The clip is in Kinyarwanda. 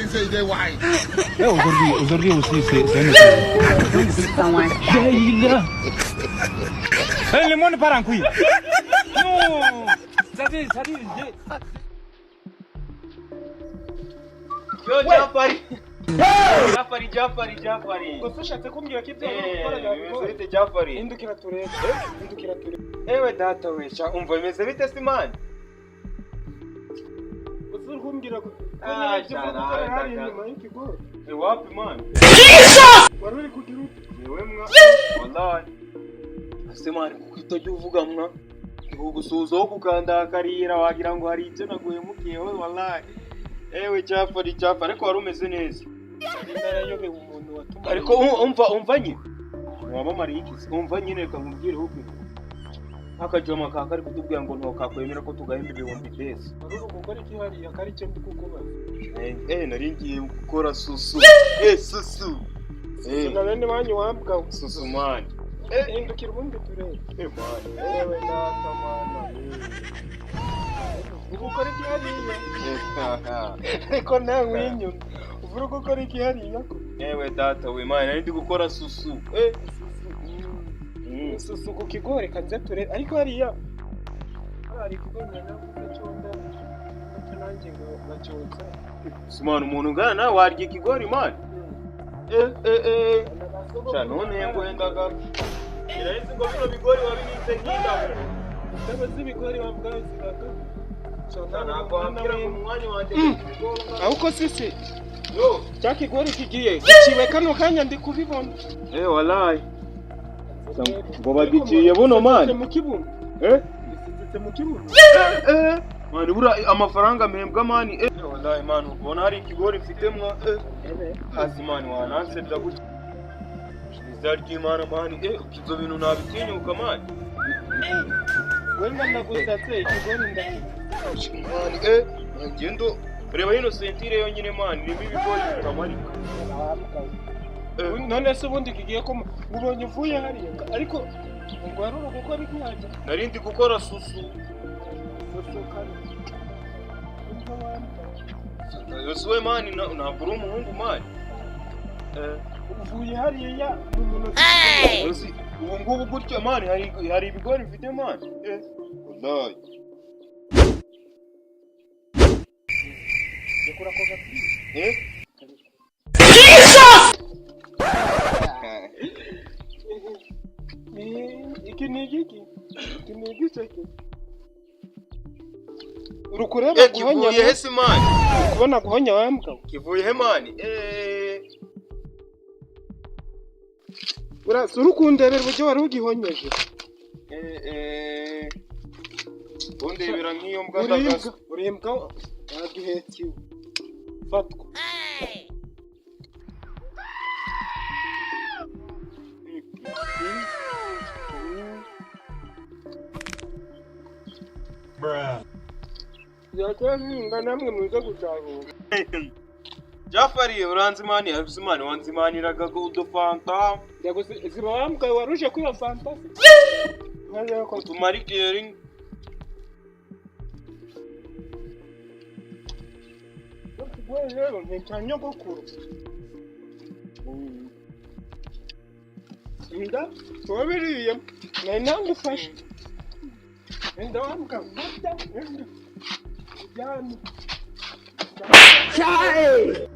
say they white. Aujourd'hui aussi, c'est un Jaïla. Le monde part en couille. Non. Ça dit. Yo, Jafari. Gusa ushatse kumbwira ko ibyo Bimeze Jafari. Indukira turebe. Ewe data we, umva bimeze bite se man? Gusa kumbwira ko cyane hari inyuma y'ikigo. Wapi man? Wari uri kugira ute? Niwe mwa. Wallahi. Ase man kutajya uvuga mwa. Gusuzaho kukandakarira wagira ngo hari icyo naguhemukiye we wallahi. Ewe Jafari ariko wari umeze neza. Narayobe umuntu watuma. Ariko umva nyine. Wamamariye iki? Umva nyine reka nkubwire huko. Akajoma kaka ari kutubwira ngo ntokakwemera ko tugahemba ibihumbi byose. Ari gukora iki hariya kari cyo ndi kukubaza. Nari ngiye gukora susu. Susu. Na bene wanyu wambwa Susu man. Indukira ubundi turebe. Man. Ewe data mana. Gukora iki hariya? Ariko nawe winyuma. Uvura gukora iki hariya ko? Ewe data we man, nari ndi gukora susu. Susu ku kigori kanze turebe. Ariko hariya hari ikigori navuze cyonda. Nanjye ngo bacyotsa. Simana umuntu ngana nawe warya ikigori man. None ngo hendaga. Irahize ngo bino bigori wabinitse nk'indabo. Ndaba z'ibigori bavuga zibaka. Ahubwo sisi Yo, cya kigori kigiye giciwe kano kanya ndi kubibona. Wallahi. Ngo bagiciye buno man. Mu kibuno. Bisitse mu kibuno. Man bura amafaranga mpembwa man. Wallahi man ubona hari ikigori mfitemwa. Hasi man wanansebya gutya. Izarya imana man. Kizo bintu nabitinyuka man. Wenda ndagusatse ikigori ndaki. Ngendo reba hino sentire yonyine man irimo ibigori bitamarika. None se ubundi kigiye ko ubonye uvuye hariya ariko ngo warura gukora ikiyaje. Nari ndi gukora susu. Yosuwe man ntabwo uri umuhungu man. Uvuye hariya umuntu ubu ngubu gutya man hari ibigori mfite man. Wallahi. Yakura ko gati. Iki ni igiki? Iki ni igiseke. Urukureba guhonya. Kivuye hese man. Kubona guhonya wambwa. Kivuye he man. Urasura ukundebera uburyo wari ugihonyeje. Undebera nk'iyo mbwa ndagaza. Urimbwa yaduhetiwe. Fatwa. Bruh. Yatanzinga namwe muze gucagura. Jafari uranzimani abizimani wanzimaniraga udufanta. Yaguze ziba wambwa waruje kwiyo fanta. Nkaje ko tumarikering. Rero nticyanya gukuru. Inda tobiriye nangufashe. Inda wambwa. Yani. Chai.